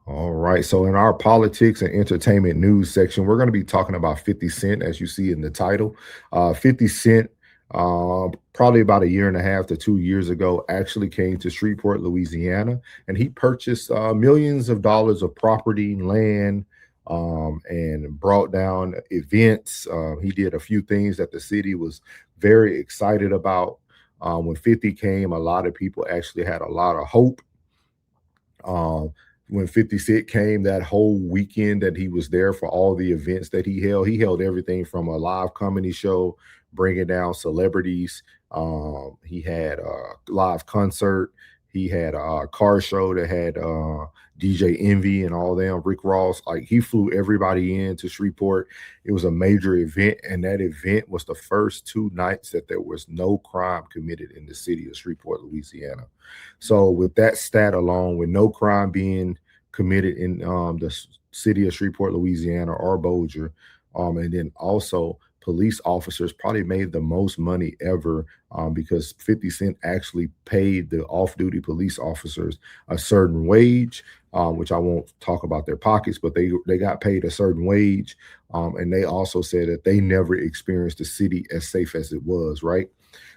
All right. So in our politics and entertainment news section, we're going to be talking about 50 Cent, as you see in the title. 50 Cent, probably about a year and a half to 2 years ago, actually came to Shreveport, Louisiana, and he purchased millions of dollars of property, land, and brought down events. He did a few things that the city was very excited about. When 50 came, a lot of people actually had a lot of hope. Um, when 50 Cent came, that whole weekend that he was there for all the events that he held everything from a live comedy show, bringing down celebrities. He had a live concert. He had a car show that had DJ Envy and all them, Rick Ross. Like he flew everybody in to Shreveport. It was a major event, and that event was the first 2 nights that there was no crime committed in the city of Shreveport, Louisiana. So with that stat alone, with no crime being committed in city of Shreveport, Louisiana, or Bossier, and then also police officers probably made the most money ever because 50 Cent actually paid the off-duty police officers a certain wage, which I won't talk about their pockets, but they got paid a certain wage, and they also said that they never experienced the city as safe as it was, right?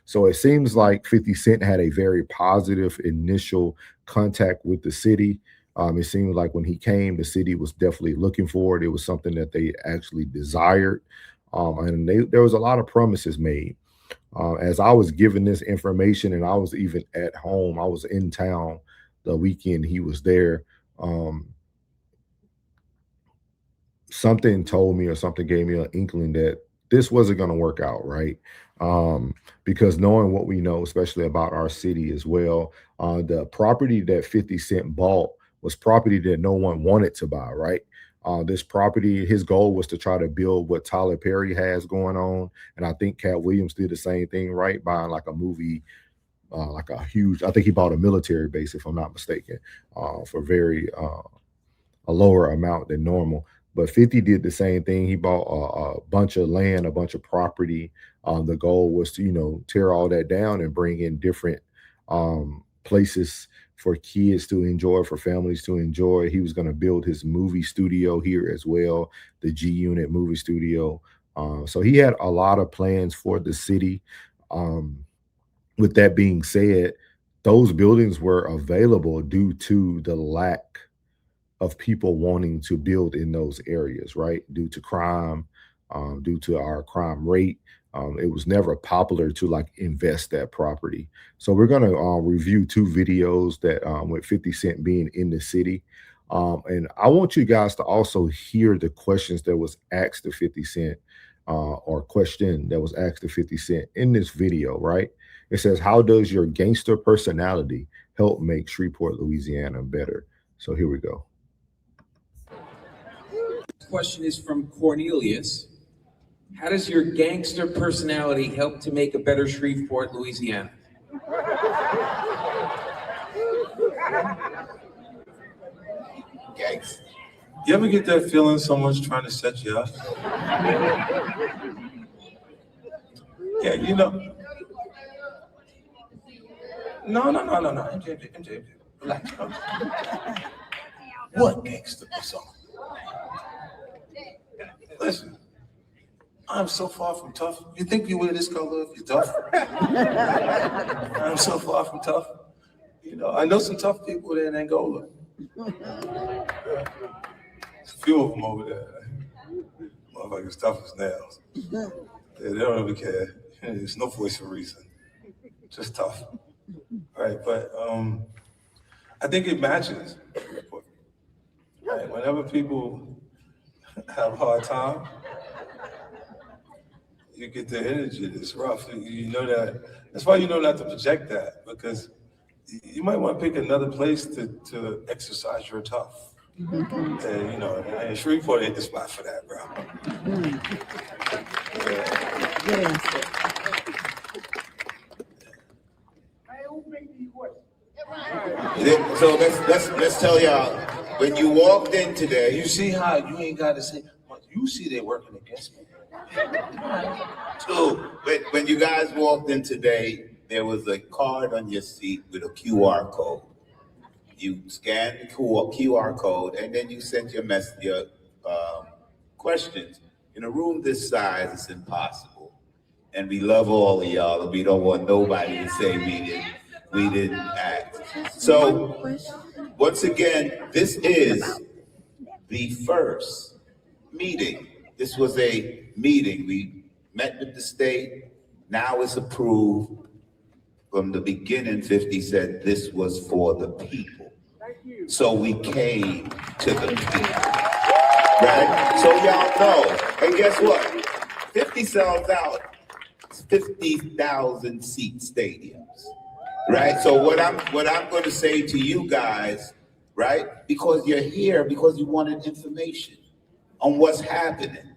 So it seems like 50 Cent had a very positive initial contact with the city. It seemed like when he came, the city was definitely looking for it. It was something that they actually desired. And there was a lot of promises made. As I was given this information, and I was even at home, I was in town the weekend he was there. Um, Something told me or something gave me an inkling that this wasn't going to work out, right? Um, because knowing what we know, especially about our city as well, the property that 50 Cent bought was property that no one wanted to buy, right? This property, his goal was to try to build what Tyler Perry has going on. And I think Cat Williams did the same thing, right? Buying like a movie, like a huge, I think he bought a military base, if I'm not mistaken, for a lower amount than normal. But 50 did the same thing. He bought a bunch of land, a bunch of property. The goal was to, tear all that down and bring in different places for kids to enjoy, for families to enjoy. He was going to build his movie studio here as well, the G Unit movie studio. So he had a lot of plans for the city. Um, with that being said, those buildings were available due to the lack of people wanting to build in those areas, right? Due to crime, due to our crime rate. It was never popular to like invest that property. So we're gonna review two videos that with 50 Cent being in the city. And I want you guys to also hear the questions that was asked to 50 Cent, or question that was asked to 50 Cent in this video, right? It says, how does your gangster personality help make Shreveport, Louisiana better? So here we go. Question is from Cornelius. How does your gangster personality help to make a better Shreveport, Louisiana? Gangs. You ever get that feeling someone's trying to set you up? Yeah, No. MJ, relax. What gangster persona? Listen, I'm so far from tough. You think you wear this color if you're tough? I'm so far from tough. I know some tough people there in Angola. There's a few of them over there. Motherfuckers tough as nails. They don't really care. There's no voice for reason. Just tough. Right, but I think it matches. Right, whenever people have a hard time, you get the energy that's rough. You know that. That's why you know not to project that, because you might want to pick another place to exercise your tough. And Shreveport ain't the spot for that, bro. Good answer. So let's tell y'all, when you walked in today, You see how you ain't got to say, you see they working against me. too, when you guys walked in today, there was a card on your seat with a QR code. you scan the QR code, and then you send your questions. In a room this size, it's impossible. And we love all of y'all, and we don't want nobody to say we didn't act. So once again, this is the first meeting. This was a meeting. We met with the state. Now it's approved. From the beginning, 50 said this was for the people. So we came to the people. Right? So y'all know. And guess what? 50 sells out 50,000 seat stadiums. Right? So what I'm going to say to you guys, right? Because you're here, because you wanted information on what's happening.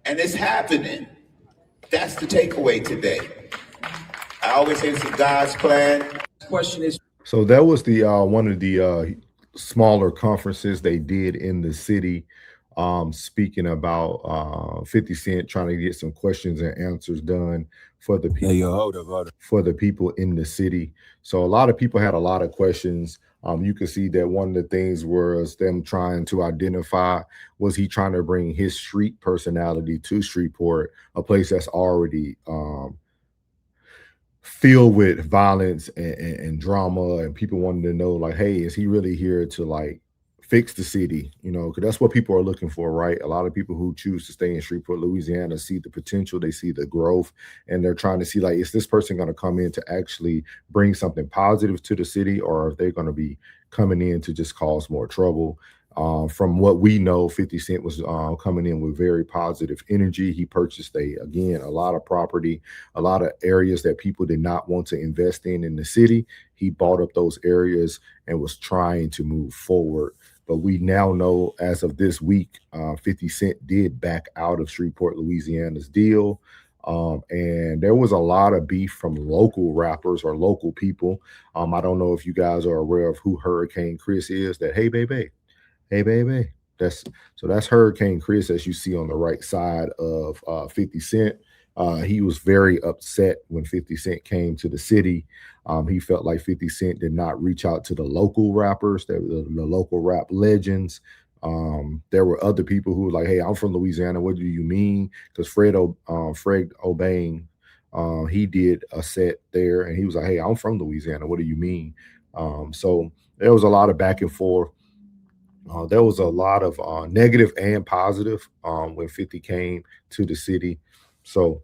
And it's happening. That's the takeaway today. I always say it's God's plan. Question is, So that was the one of the smaller conferences they did in the city, speaking about 50 Cent trying to get some questions and answers done for the people. Hey, yo, hold up. For the people in the city. So a lot of people had a lot of questions. You could see that one of the things was them trying to identify, was he trying to bring his street personality to Shreveport, a place that's already filled with violence and drama, and people wanted to know, like, hey, is he really here to like fix the city? You know, because that's what people are looking for, right? A lot of people who choose to stay in Shreveport, Louisiana, see the potential, they see the growth, and they're trying to see, like, is this person going to come in to actually bring something positive to the city, or are they going to be coming in to just cause more trouble? From what we know, 50 Cent was coming in with very positive energy. He purchased a lot of property, a lot of areas that people did not want to invest in the city. He bought up those areas and was trying to move forward. But we now know, as of this week, 50 Cent did back out of Shreveport, Louisiana's deal. And there was a lot of beef from local rappers or local people. I don't know if you guys are aware of who Hurricane Chris is. That, hey, baby. Hey, baby. That's Hurricane Chris, as you see on the right side of 50 Cent. He was very upset when 50 Cent came to the city. He felt like 50 Cent did not reach out to the local rappers, the local rap legends. There were other people who were like, hey, I'm from Louisiana. What do you mean? Because Fred Obain, he did a set there, and he was like, hey, I'm from Louisiana. What do you mean? So there was a lot of back and forth. There was a lot of negative and positive when 50 came to the city. So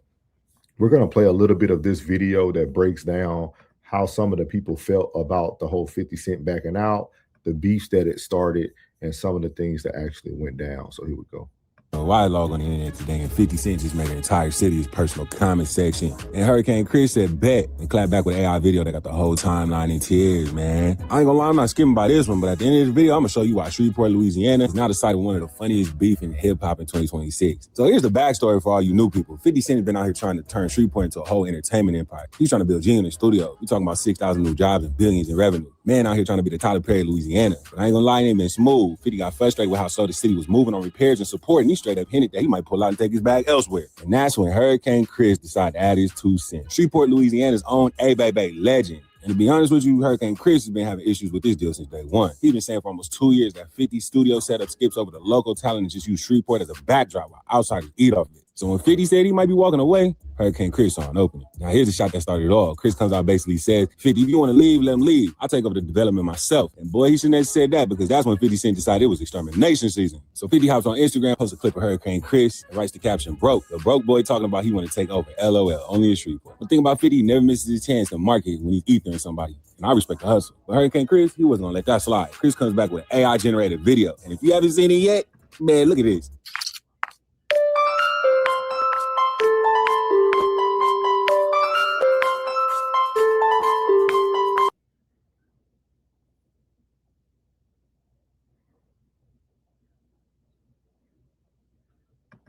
we're going to play a little bit of this video that breaks down how some of the people felt about the whole 50 Cent backing out, the beefs that it started, and some of the things that actually went down. So here we go. Why log on the internet today, and 50 Cent just made an entire city his personal comment section. And Hurricane Chris said bet and clapped back with AI video that got the whole timeline in tears, man. I ain't gonna lie, I'm not skipping by this one, but at the end of the video, I'm gonna show you why Shreveport, Louisiana is now the site of one of the funniest beef in hip-hop in 2026. So here's the backstory for all you new people. 50 Cent has been out here trying to turn Shreveport into a whole entertainment empire. He's trying to build G in the studio. We're talking about 6,000 new jobs and billions in revenue. Man out here trying to be the Tyler Perry of Louisiana. But I ain't gonna lie, it ain't been smooth. 50 got frustrated with how slow the city was moving on repairs and support, and he straight up hinted that he might pull out and take his bag elsewhere. And that's when Hurricane Chris decided to add his 2 cents. Shreveport, Louisiana's own A-Bay legend. And to be honest with you, Hurricane Chris has been having issues with this deal since day one. He's been saying for almost 2 years that 50 studio setup skips over the local talent and just use Shreveport as a backdrop while outsiders eat off of it. So when 50 said he might be walking away, Hurricane Chris saw an opening. Now here's the shot that started it all. Chris comes out basically says, 50, if you want to leave, let him leave. I'll take over the development myself. And boy, he shouldn't have said that, because that's when 50 Cent decided it was extermination season. So 50 hops on Instagram, posts a clip of Hurricane Chris, and writes the caption, broke. The broke boy talking about he want to take over. LOL, only a Shreveport. The thing about 50, he never misses his chance to market when he's ethering somebody. And I respect the hustle. But Hurricane Chris, he wasn't gonna let that slide. Chris comes back with AI generated video. And if you haven't seen it yet, man, look at this.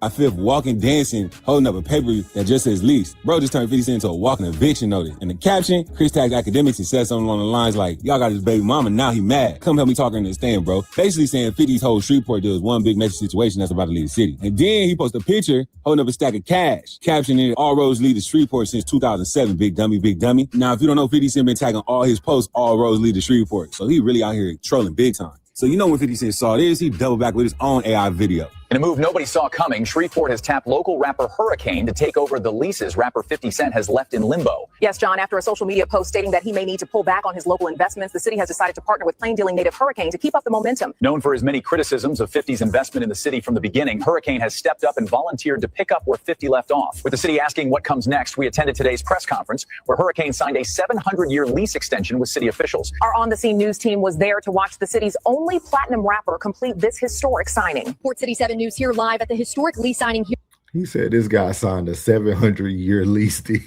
I fifth walking, dancing, holding up a paper that just says lease. Bro just turned 50 Cent into a walking eviction notice. And the caption, Chris tagged academics and said something along the lines like, y'all got his baby mama, now he mad. Come help me talk her in the stand, bro. Basically saying 50's whole Shreveport deal is one big messy situation that's about to leave the city. And then he posted a picture holding up a stack of cash, captioning it, all roads lead to Shreveport since 2007, big dummy, big dummy. Now, if you don't know, 50 Cent been tagging all his posts, all roads lead to Shreveport. So he really out here trolling big time. So you know when 50 Cent saw this, he doubled back with his own AI video. In a move nobody saw coming, Shreveport has tapped local rapper Hurricane to take over the leases rapper 50 Cent has left in limbo. Yes, John, after a social media post stating that he may need to pull back on his local investments, the city has decided to partner with plain-dealing native Hurricane to keep up the momentum. Known for his many criticisms of 50's investment in the city from the beginning, Hurricane has stepped up and volunteered to pick up where 50 left off. With the city asking what comes next, we attended today's press conference where Hurricane signed a 700-year lease extension with city officials. Our on-the-scene news team was there to watch the city's only platinum rapper complete this historic signing. Port City 7 News here live at the historic lease signing here. He said this guy signed a 700-year lease deal.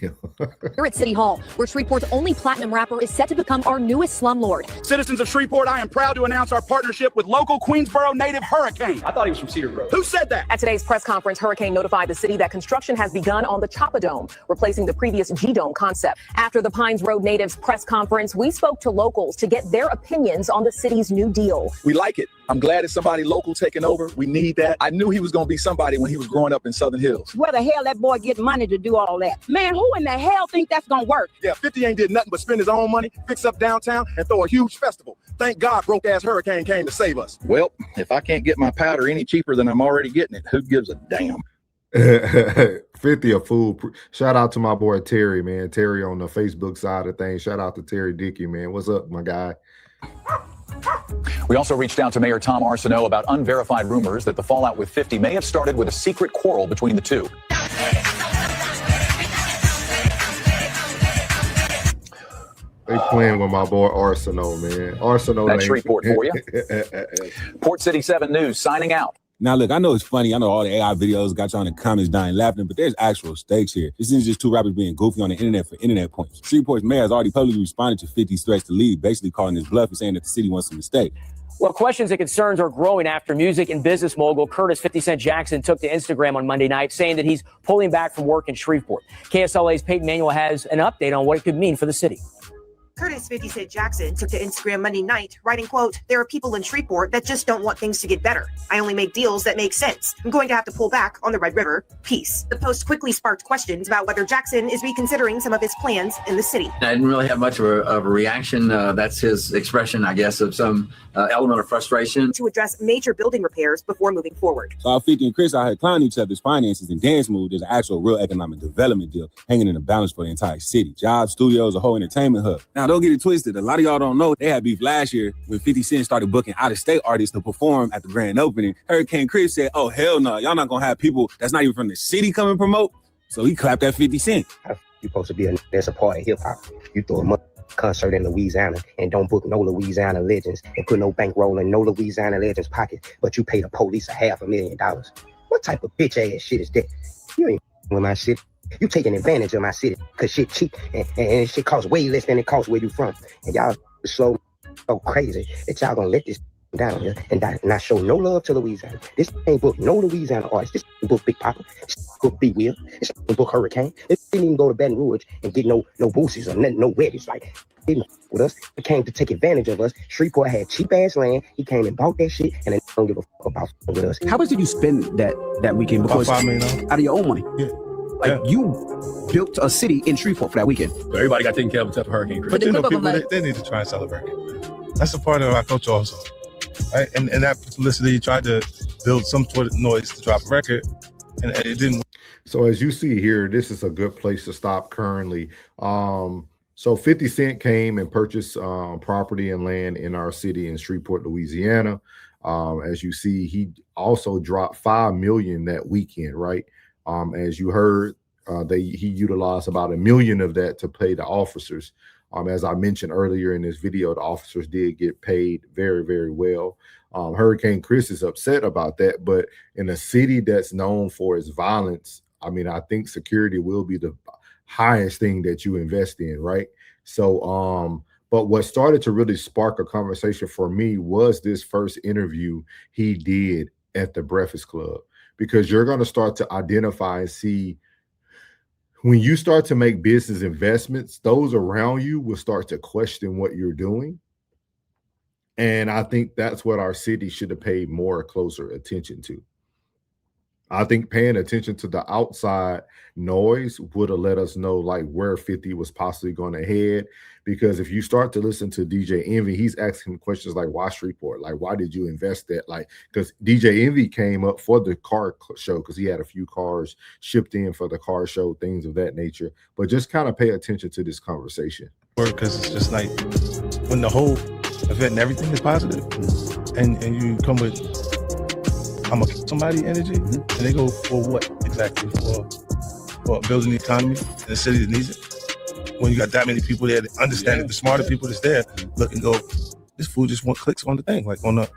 Here at City Hall, where Shreveport's only platinum rapper is set to become our newest slumlord. Citizens of Shreveport, I am proud to announce our partnership with local Queensboro native Hurricane. I thought he was from Cedar Grove. Who said that? At today's press conference, Hurricane notified the city that construction has begun on the Choppadome, replacing the previous G-Dome concept. After the Pines Road natives press conference, we spoke to locals to get their opinions on the city's new deal. We like it. I'm glad it's somebody local taking over. We need that. I knew he was going to be somebody when he was growing up in Southern Hills. Where the hell that boy get money to do all that? Man, who in the hell think that's gonna work? Yeah, 50 ain't did nothing but spend his own money, fix up downtown, and throw a huge festival. Thank God broke-ass Hurricane came to save us. Well, if I can't get my powder any cheaper than I'm already getting it, who gives a damn? 50 a fool. Shout out to my boy Terry, man. Terry on the Facebook side of things. Shout out to Terry Dickey, man. What's up, my guy? We also reached out to Mayor Tom Arsenault about unverified rumors that the fallout with 50 may have started with a secret quarrel between the two. They playing with my boy Arsenault, man. Arsenault. That's Shreveport for you. Port City 7 News signing out. Now, look, I know it's funny. I know all the AI videos got you on the comments dying laughing, but there's actual stakes here. This isn't just two rappers being goofy on the internet for internet points. Shreveport's mayor has already publicly responded to 50's threats to leave, basically calling his bluff and saying that the city wants a mistake. Well, questions and concerns are growing after music and business mogul Curtis 50 Cent Jackson took to Instagram on Monday night, saying that he's pulling back from work in Shreveport. KSLA's Peyton Manuel has an update on what it could mean for the city. Curtis 50 Cent Jackson took to Instagram Monday night, writing, quote, "There are people in Shreveport that just don't want things to get better. I only make deals that make sense. I'm going to have to pull back on the Red River. Peace." The post quickly sparked questions about whether Jackson is reconsidering some of his plans in the city. I didn't really have much of a reaction. That's his expression, I guess, of some element of frustration. To address major building repairs before moving forward. So while 50 and Chris out here clowning each other's finances and dance moves, there's an actual real economic development deal hanging in the balance for the entire city. Jobs, studios, a whole entertainment hub. Now, don't get it twisted. A lot of y'all don't know they had beef last year when 50 Cent started booking out-of-state artists to perform at the grand opening. Hurricane Chris said, oh, hell no, y'all not gonna have people that's not even from the city come and promote. So he clapped at 50 Cent. You're supposed to be that's a part of hip-hop. You throw a concert in Louisiana and don't book no Louisiana legends and put no bankroll in no Louisiana legends pocket, but you pay the police $500,000. What type of bitch ass shit is that? You ain't with my shit. You taking advantage of my city because shit cheap and shit costs way less than it costs where you from. And y'all so crazy that y'all gonna let this down here and not show no love to Louisiana. This ain't book no Louisiana artists. This book Big Papa. This book Be Will. This book Hurricane. This didn't even go to Baton Rouge and get no boosies or no weddies. Like, he didn't with us. He came to take advantage of us. Shreveport had cheap ass land. He came and bought that shit and they don't give a fuck about with us. How much did you spend that weekend? Because about $5 million. Out of your own money. Yeah. Like you built a city in Shreveport for that weekend. So everybody got taken care of except for Hurricane Chris. But you know, people, they need to try and celebrate. That's a part of our culture also. Right? And that publicity tried to build some sort of noise to drop a record, and it didn't. So as you see here, this is a good place to stop currently. So 50 Cent came and purchased property and land in our city in Shreveport, Louisiana. As you see, he also dropped $5 million that weekend, right? As you heard, he utilized about $1 million of that to pay the officers. As I mentioned earlier in this video, the officers did get paid very, very well. Hurricane Chris is upset about that, but in a city that's known for its violence, I mean, I think security will be the highest thing that you invest in, right? So, but what started to really spark a conversation for me was this first interview he did at the Breakfast Club, because you're going to start to identify and see when you start to make business investments, those around you will start to question what you're doing. And I think that's what our city should have paid more closer attention to. I think paying attention to the outside noise would have let us know like where 50 was possibly going to head. Because if you start to listen to DJ Envy, he's asking questions like, why Shreveport? Like, why did you invest that? Like, because DJ Envy came up for the car show because he had a few cars shipped in for the car show, things of that nature. But just kind of pay attention to this conversation. Because it's just like when the whole event and everything is positive, and you come with I'm gonna keep somebody energy, and they go for what exactly? For building the economy in the city that needs it. When you got that many people there that understand it, the smarter people that's there look and go, this fool just clicks on the thing, like on the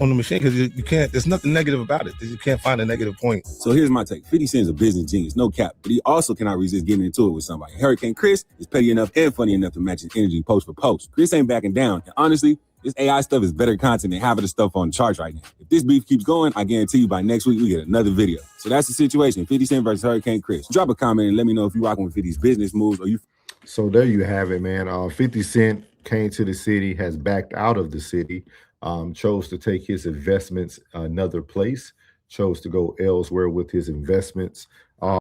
machine, because you can't. There's nothing negative about it. You can't find a negative point. So here's my take. 50 Cent is a business genius, no cap, but he also cannot resist getting into it with somebody. Hurricane Chris is petty enough and funny enough to match his energy post for post. Chris ain't backing down, and honestly, this AI stuff is better content than half of the stuff on the charts right now. If this beef keeps going, I guarantee you by next week we get another video. So that's the situation. 50 Cent versus Hurricane Chris. Drop a comment and let me know if you rocking with 50's business moves or you. So there you have it, man. 50 Cent came to the city, has backed out of the city, chose to take his investments another place, chose to go elsewhere with his investments.